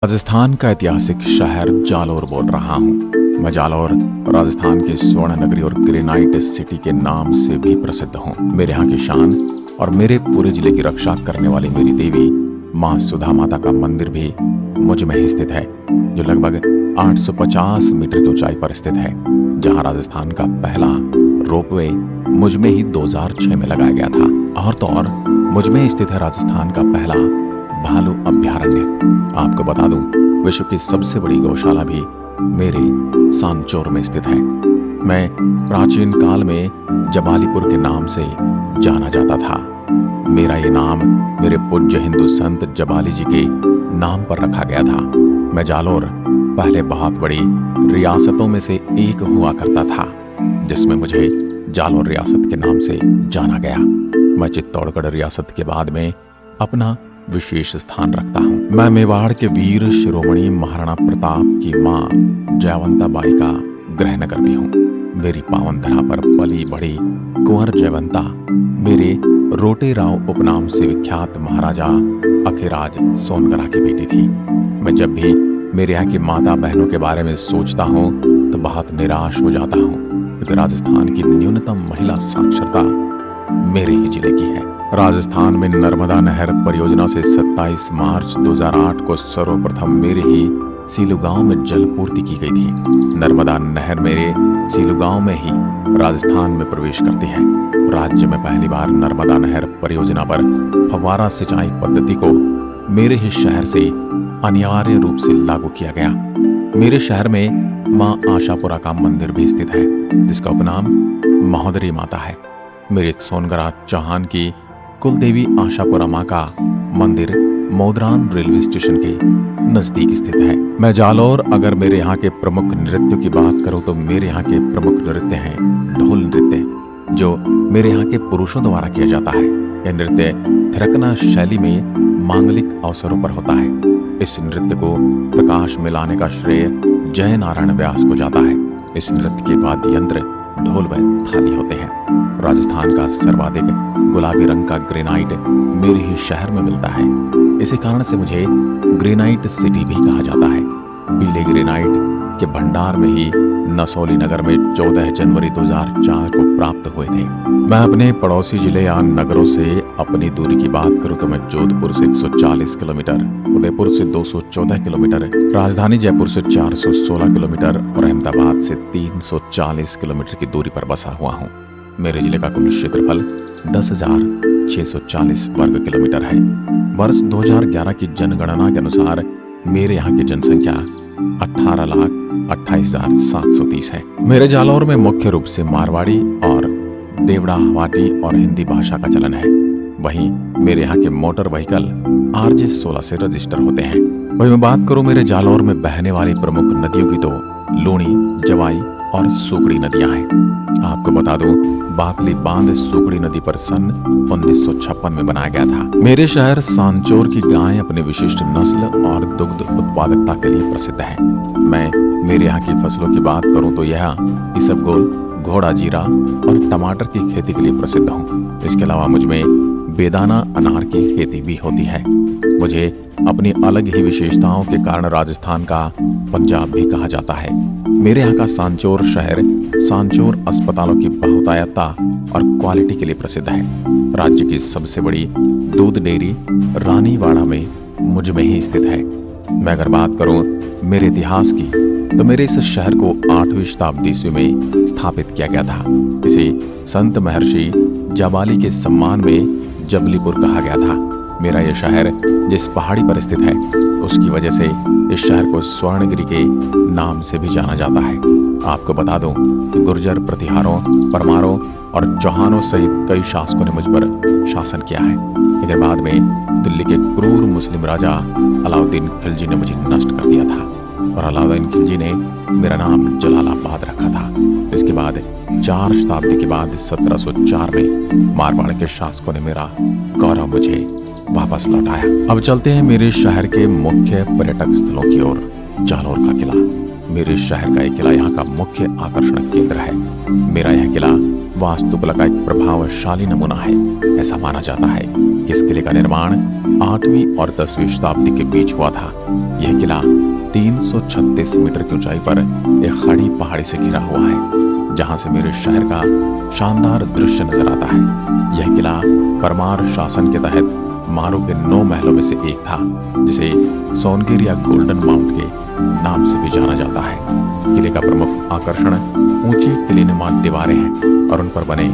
राजस्थान का ऐतिहासिक शहर जालोर बोल रहा हूँ। मैं जालोर राजस्थान की स्वर्ण नगरी और ग्रेनाइट सिटी के नाम से भी प्रसिद्ध हूँ। मेरे यहाँ की शान और मेरे पूरे जिले की रक्षा करने वाली मेरी देवी माँ सुधा माता का मंदिर भी मुझ में ही स्थित है, जो लगभग 850 मीटर की ऊंचाई पर स्थित है। जहाँ राजस्थान का पहला रोपवे मुझ में ही 2006 में लगाया गया था। और तो और मुझ में ही स्थित है राजस्थान का पहला भालू अभ्यारण्य। आपको बता दूं, विश्व की सबसे बड़ी गौशाला भी मेरे सांचौर में स्थित है। मैं प्राचीन काल में जबालीपुर के नाम से जाना जाता था। मेरा ये नाम मेरे पूज्य हिंदू संत जबाली जी के नाम पर रखा गया था। मैं जालोर पहले बहुत बड़ी रियासतों में से एक हुआ करता था, जिसमें मुझे जालोर रियासत के नाम से जाना गया। मैं चित्तौड़गढ़ रियासत के बाद में अपना विशेष स्थान रखता हूँ। मैं मेवाड़ के वीर शिरोमणि महाराणा प्रताप की माँ जयवंता बाई का गृहनगर भी हूँ। मेरी पावन धरा पर पली बढ़ी कुंवर जयवंता मेरे रोटे राव उपनाम से विख्यात महाराजा अखिराज सोनगरा की बेटी थी। मैं जब भी मेरे यहाँ की माता बहनों के बारे में सोचता हूँ तो बहुत निराश हो जाता हूँ, क्योंकि राजस्थान की न्यूनतम महिला साक्षरता मेरे ही जिले की है। राजस्थान में नर्मदा नहर परियोजना से 27 मार्च 2008 को सर्वप्रथम मेरे ही सीलू गांव में जल पूर्ति की गई थी। नर्मदा नहर मेरे सीलू गांव में ही राजस्थान में प्रवेश करती है। राज्य में पहली बार नर्मदा नहर परियोजना पर फव्वारा सिंचाई पद्धति को मेरे ही शहर से अनिवार्य रूप से लागू किया गया। मेरे शहर में माँ आशापुरा का मंदिर भी स्थित है, जिसका उपनाम महोदरी माता है। मेरे सोनगरा चौहान की कुलदेवी आशापुरा माँ का मंदिर मोदरान रेलवे स्टेशन के नजदीक स्थित है। मैं जालोर अगर मेरे यहाँ के प्रमुख नृत्यों की बात करूँ तो मेरे यहाँ के प्रमुख नृत्य हैं ढोल नृत्य, जो मेरे यहाँ के पुरुषों द्वारा किया जाता है। यह नृत्य थिरकना शैली में मांगलिक अवसरों पर होता है। इस नृत्य को प्रकाश में लाने का श्रेय जय नारायण व्यास को जाता है। इस नृत्य के वाद्य यंत्र ढोल व थाली होते हैं। राजस्थान का सर्वाधिक गुलाबी रंग का ग्रेनाइट मेरे ही शहर में मिलता है। इसी कारण से मुझे ग्रेनाइट सिटी भी कहा जाता है। पीले ग्रेनाइट के भंडार में ही नसौली नगर में 14 जनवरी 2004 को प्राप्त हुए थे। मैं अपने पड़ोसी जिले या नगरों से अपनी दूरी की बात करूं तो मैं जोधपुर से 140 किलोमीटर, उदयपुर से 214 किलोमीटर, राजधानी जयपुर से 416 किलोमीटर और अहमदाबाद से 340 किलोमीटर की दूरी पर बसा हुआ हूँ। मेरे जिले का कुल क्षेत्रफल 10,640 वर्ग किलोमीटर है। वर्ष 2011 की जनगणना के अनुसार मेरे यहाँ की जनसंख्या 18,28,730 है। मेरे जालौर में मुख्य रूप से मारवाड़ी और देवड़ा, हवाटी और हिंदी भाषा का चलन है। वहीं मेरे यहाँ के मोटर व्हीकल RJ16 से रजिस्टर होते हैं। वहीं मैं बात करूँ मेरे जालौर में बहने वाली प्रमुख नदियों की तो लूणी, जवाई और सुकड़ी नदियां हैं। आपको बता दूं, बाकली बांध सुकड़ी नदी पर सन 1956 में बनाया गया था। मेरे शहर सांचौर की गायें अपनी विशिष्ट नस्ल और दुग्ध उत्पादकता के लिए प्रसिद्ध है। मैं मेरे यहाँ की फसलों की बात करूं तो यह इसबगोल, घोड़ा जीरा और टमाटर की खेती के लिए प्रसिद्ध हूँ। इसके अलावा मुझ में बेदाना अनार की खेती भी होती है। मुझे अपनी अलग ही विशेषताओं के कारण राजस्थान का पंजाब भी कहा जाता है। मेरे यहाँ का सांचौर शहर सांचौर अस्पतालों की बहुतायतता और क्वालिटी के लिए प्रसिद्ध है। राज्य की सबसे बड़ी दूध डेयरी रानीवाड़ा में मुझ में ही स्थित है। मैं अगर बात करूं मेरे इतिहास की तो मेरे इस शहर को 8वीं शताब्दी ईस्वी में स्थापित किया गया था। इसे संत महर्षि जबाली के सम्मान में जबलीपुर कहा गया था। मेरा यह शहर जिस पहाड़ी पर स्थित है उसकी वजह से इस शहर को स्वर्णगिरी के नाम से भी जाना जाता है। आपको बता दूं कि गुर्जर, प्रतिहारों, परमारों और चौहानों सहित कई शासकों ने मुझ पर शासन किया है, लेकिन बाद में दिल्ली के क्रूर मुस्लिम राजा अलाउद्दीन खिलजी ने मुझे नष्ट कर दिया था और अलाउद्दीन खिलजी ने मेरा नाम जलालाबाद रखा था। इसके बाद 4 शताब्दी के बाद 1704 में मारवाड़ के शासकों ने मेरा गौरव मुझे वापस लौटाया। अब चलते हैं मेरे शहर के मुख्य पर्यटक स्थलों की ओर। जालोर का किला मेरे शहर का एक किला यहाँ का मुख्य आकर्षण केंद्र है। मेरा यह किला वास्तुकला का एक प्रभावशाली नमूना है। ऐसा माना जाता है इस किले का निर्माण 8वीं और 10वीं शताब्दी के बीच हुआ था। यह किला 336 मीटर की ऊंचाई पर एक खड़ी पहाड़ी से घिरा हुआ है, जहां से मेरे शहर का शानदार दृश्य नजर आता है। यह किला परमार शासन के तहत मारो के 9 महलों में से एक था, जिसे सोनगिर या गोल्डन माउंट के नाम से भी जाना जाता है। किले का प्रमुख आकर्षण ऊंची किलेनुमा दीवारें हैं और उन पर बने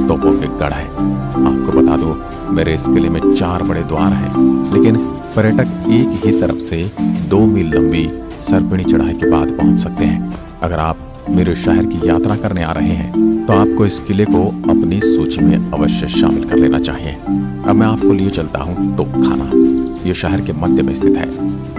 तोपों के गढ़ हैं। आपको बता दूं, मेरे इस किले में 4 बड़े द्वार हैं, लेकिन पर्यटक एक ही तरफ से 2 मील लंबी सरपणी चढ़ाई के बाद पहुंच सकते हैं। अगर आप मेरे शहर की यात्रा करने आ रहे हैं तो आपको इस किले को अपनी सूची में अवश्य शामिल कर लेना चाहिए। अब मैं आपको लिए चलता हूँ तोपखाना। ये शहर के मध्य में स्थित है।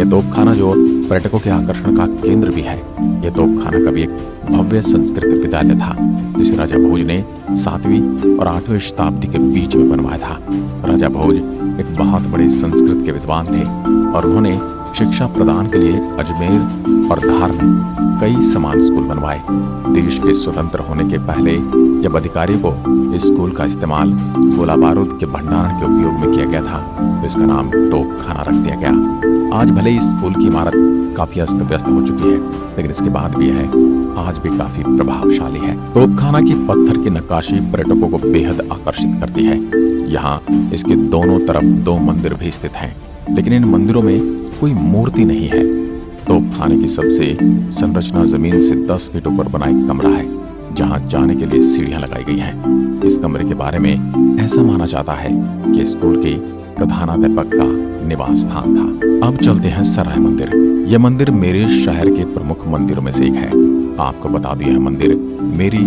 यह तोपखाना जो पर्यटकों के आकर्षण का केंद्र भी है। यह तोपखाना कभी एक भव्य संस्कृत विद्यालय था, जिसे राजा भोज ने 7वीं और 8वीं शताब्दी के बीच में बनवाया था। राजा भोज एक बहुत बड़े संस्कृत के विद्वान थे और उन्होंने शिक्षा प्रदान के लिए अजमेर और धार में कई समान स्कूल बनवाए। देश के स्वतंत्र होने के पहले जब अधिकारियों को इस स्कूल का इस्तेमाल गोला बारूद के भंडारण के उपयोग में किया गया था, तो इसका नाम तोपखाना रख दिया गया। आज भले इस स्कूल की इमारत काफी अस्त व्यस्त हो चुकी है, लेकिन इसके बाद भी यह आज भी काफी प्रभावशाली है। तोपखाना की पत्थर की नक्काशी पर्यटकों को बेहद आकर्षित करती है। यहाँ इसके दोनों तरफ 2 मंदिर भी स्थित हैं, लेकिन इन मंदिरों में कोई मूर्ति नहीं है। तोपखाने की सबसे संरचना जमीन से 10 फीट ऊपर बना एक कमरा है, जहां जाने के लिए सीढ़ियां लगाई गई हैं। इस कमरे के बारे में ऐसा माना जाता है कि स्कूल के प्रधानाध्यापक का निवास स्थान था। अब चलते हैं सराय मंदिर। यह मंदिर मेरे शहर के प्रमुख मंदिरों में से एक है। आपको बता दूं, यह मंदिर मेरी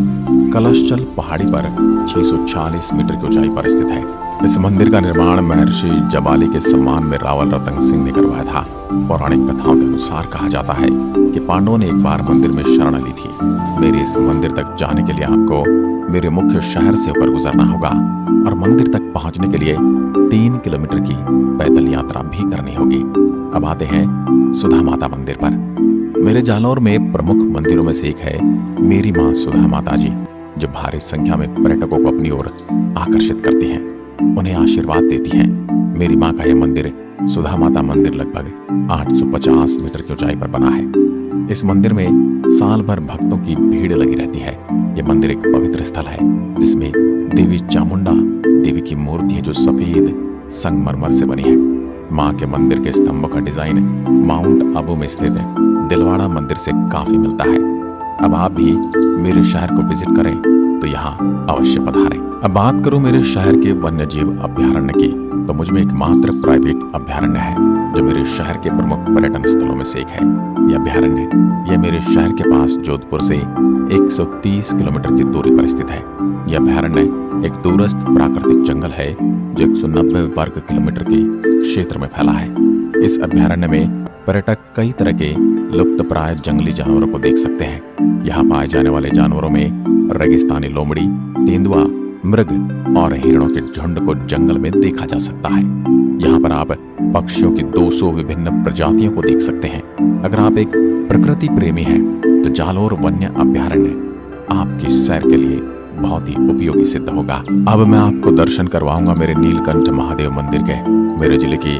कलशचल पहाड़ी पर 640 मीटर की ऊंचाई पर स्थित है। इस मंदिर का निर्माण महर्षि जबाली के सम्मान में रावल रतन सिंह ने करवाया था। पौराणिक कथाओं के अनुसार कहा जाता है कि पांडवों ने एक बार मंदिर में शरण ली थी। मेरे इस मंदिर तक जाने के लिए आपको मेरे मुख्य शहर से होकर गुजरना होगा और मंदिर तक पहुंचने के लिए 3 किलोमीटर की पैदल यात्रा भी करनी होगी। अब आते हैं सुधा माता मंदिर पर। मेरे जालौर में प्रमुख मंदिरों में से एक है मेरी माँ सुधा माता जी, जो भारी संख्या में पर्यटकों को अपनी ओर आकर्षित करती हैं, उन्हें आशीर्वाद देती हैं। मेरी माँ का यह मंदिर सुधा माता मंदिर लगभग 850 मीटर की ऊंचाई पर बना है। इस मंदिर में साल भर भक्तों की भीड़ लगी रहती है। यह मंदिर एक पवित्र स्थल है, जिसमें देवी चामुंडा देवी की मूर्ति है, जो सफेद संगमरमर से बनी है। माँ के मंदिर के स्तंभों का डिजाइन माउंट आबू में स्थित दिलवाड़ा मंदिर से काफी मिलता है। अब आप भी मेरे शहर को विजिट करें तो यहाँ अवश्य पधारें। अब बात करूं मेरे शहर के वन्यजीव अभ्यारण्य की, तो मुझ में एकमात्र प्राइवेट अभ्यारण्य है जो मेरे शहर के प्रमुख पर्यटन स्थलों में से एक है। यह अभ्यारण्य यह मेरे शहर के पास जोधपुर से 130 किलोमीटर की दूरी पर स्थित है। यह अभ्यारण्य एक दूरस्थ प्राकृतिक जंगल है जो 190 वर्ग किलोमीटर के क्षेत्र में फैला है। इस अभ्यारण्य में पर्यटक कई तरह के लुप्तप्राय जंगली जानवरों को देख सकते हैं। यहाँ पाए जाने वाले जानवरों में रेगिस्तानी लोमड़ी, तेंदुआ, मृग और हिरणों के झुंड को जंगल में देखा जा सकता है। यहाँ पर आप पक्षियों की 200 विभिन्न प्रजातियों को देख सकते हैं। अगर आप एक प्रकृति प्रेमी हैं तो जालौर वन्य अभ्यारण्य आपकी सैर के लिए बहुत ही उपयोगी सिद्ध होगा। अब मैं आपको दर्शन करवाऊंगा मेरे नीलकंठ महादेव मंदिर के। मेरे जिले की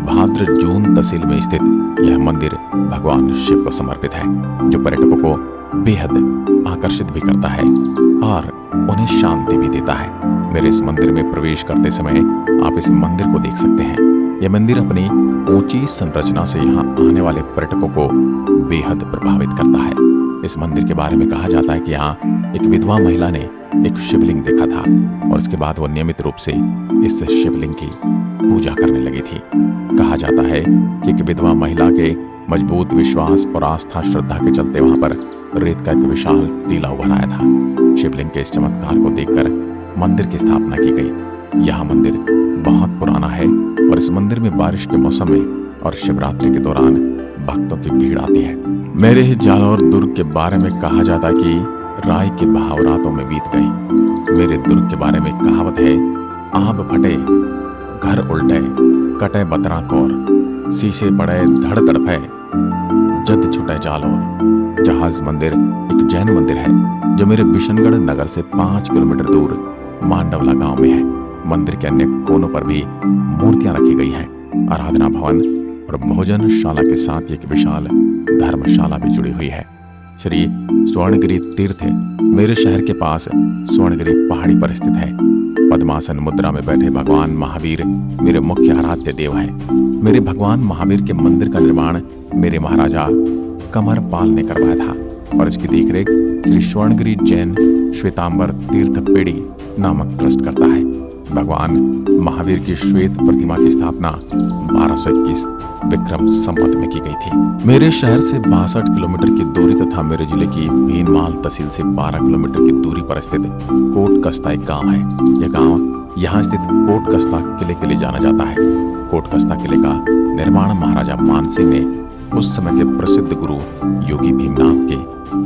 भाद्र जून तहसील में स्थित यह मंदिर भगवान शिव को समर्पित है, जो पर्यटकों को बेहद आकर्षित भी करता है और उन्हें शांति भी देता है। मेरे इस मंदिर में प्रवेश करते समय आप इस मंदिर को देख सकते हैं। यह मंदिर अपनी ऊंची संरचना से यहाँ आने वाले पर्यटकों को बेहद प्रभावित करता है। इस मंदिर के बारे में कहा जाता है कि यहाँ एक विधवा महिला ने एक शिवलिंग देखा था और उसके बाद वो नियमित रूप से इस शिवलिंग की पूजा करने लगी थी। कहा जाता है कि एक विधवा महिला के मजबूत विश्वास और आस्था श्रद्धा के चलते वहां पर रेत का एक विशाल टीला उभर आया था। शिवलिंग के इस चमत्कार को देखकर मंदिर की स्थापना की गई। यह मंदिर बहुत पुराना है और इस मंदिर में बारिश के मौसम में और शिवरात्रि के दौरान भक्तों की भीड़ आती है। मेरे ही जालौर दुर्ग के बारे में कहा जाता कि राय के बहाव रातों में बीत गई। मेरे दुर्ग के बारे में कहावत है, आब फटे घर उल्टे कटे बतरा कोर, शीशे पड़े धड़ तड़फे जद छुटे जालौर। जहाज मंदिर एक जैन मंदिर है जो मेरे बिशनगढ़ नगर से 5 किलोमीटर दूर मांडवला गांव में है। मंदिर के अन्य कोनों पर भी मूर्तियां रखी गई हैं। आराधना भवन और भोजनशाला के साथ एक विशाल धर्मशाला भी जुड़ी हुई है। श्री स्वर्णगिरी तीर्थ मेरे शहर के पास स्वर्णगिरी पहाड़ी पर स्थित है। पद्मासन मुद्रा में बैठे भगवान महावीर मेरे मुख्य आराध्य देव हैं। मेरे भगवान महावीर के मंदिर का निर्माण मेरे महाराजा कमरपाल ने करवाया था और इसकी देखरेख श्री स्वर्णगिरी जैन श्वेतांबर तीर्थ पेड़ी नामक ट्रस्ट करता है। भगवान महावीर की श्वेत प्रतिमा की स्थापना 1221 विक्रम संवत में की गई थी। मेरे शहर से 62 किलोमीटर की दूरी तथा मेरे जिले की भीनमाल तहसील से 12 किलोमीटर की दूरी पर स्थित कोटकस्ता एक गांव है। यह गांव यहाँ स्थित कोटकस्ता किले के लिए जाना जाता है। कोटकस्ता किले का निर्माण महाराजा मानसिंह ने उस समय के प्रसिद्ध गुरु योगी भीमनाथ के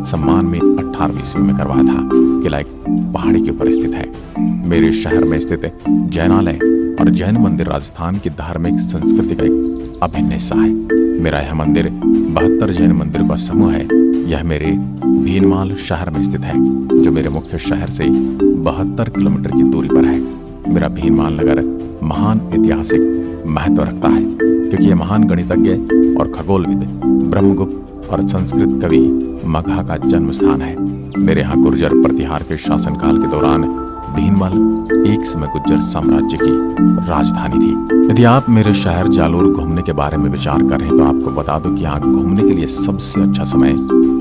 सम्मान में 18वीं ईस्वी में करवाया था। किला एक पहाड़ी के ऊपर स्थित है। मेरे शहर में स्थित जैनालय और जैन मंदिर राजस्थान की धार्मिक संस्कृति का एक अभिन्न हिस्सा है। मेरा यह मंदिर 72 जैन मंदिर का समूह है। यह मेरे भीनमाल शहर में स्थित है, जो मेरे मुख्य शहर से 72 किलोमीटर की दूरी पर है। मेरा भीनमाल नगर महान ऐतिहासिक महत्व रखता है, क्योंकि यह महान गणितज्ञ और खगोलविद ब्रह्मगुप्त और संस्कृत कवि मगहा का जन्म स्थान है। मेरे यहाँ गुर्जर प्रतिहार के शासनकाल के दौरान भीनमाल एक समय गुर्जर साम्राज्य की राजधानी थी। यदि आप मेरे शहर जालोर घूमने के बारे में विचार कर रहे हैं तो आपको बता दूं कि यहाँ घूमने के लिए सबसे अच्छा समय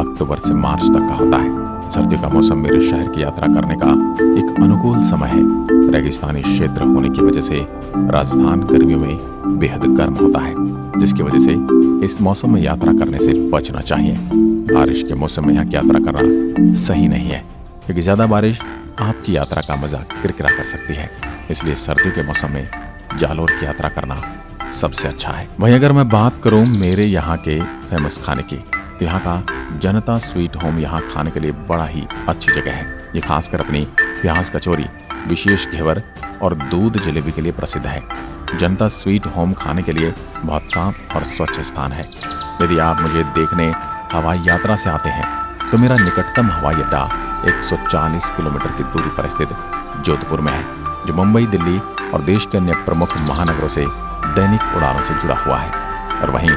अक्टूबर से मार्च तक का होता है। सर्दियों का मौसम मेरे शहर की यात्रा करने का एक अनुकूल समय है। रेगिस्तानी क्षेत्र होने की वजह से राजस्थान गर्मियों में बेहद गर्म होता है, जिसकी वजह से इस मौसम में यात्रा करने से बचना चाहिए। बारिश के मौसम में यहाँ की यात्रा करना सही नहीं है, क्योंकि ज्यादा बारिश आपकी यात्रा का मजा किरकिरा कर सकती है। इसलिए सर्दियों के मौसम में जालोर की यात्रा करना सबसे अच्छा है। वहीं अगर मैं बात करूं मेरे यहाँ के फेमस खाने की, तो यहाँ का जनता स्वीट होम यहाँ खाने के लिए बड़ा ही अच्छी जगह है। ये खासकर अपनी प्याज कचौरी, विशेष घेवर और दूध जलेबी के लिए प्रसिद्ध है। जनता स्वीट होम खाने के लिए बहुत साफ और स्वच्छ स्थान है। यदि आप मुझे देखने हवाई यात्रा से आते हैं तो मेरा निकटतम हवाई अड्डा 140 किलोमीटर की दूरी पर स्थित जोधपुर में है, जो मुंबई, दिल्ली और देश के अन्य प्रमुख महानगरों से दैनिक उड़ानों से जुड़ा हुआ है। और वहीं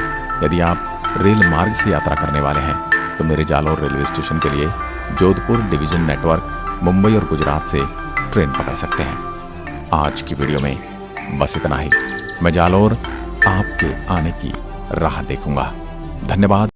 यदि आप रेल मार्ग से यात्रा करने वाले हैं तो मेरे जालोर रेलवे स्टेशन के लिए जोधपुर डिवीजन नेटवर्क मुंबई और गुजरात से ट्रेन पकड़ सकते हैं। आज की वीडियो में बस इतना ही। मैं जालोर आपके आने की राह देखूंगा। धन्यवाद।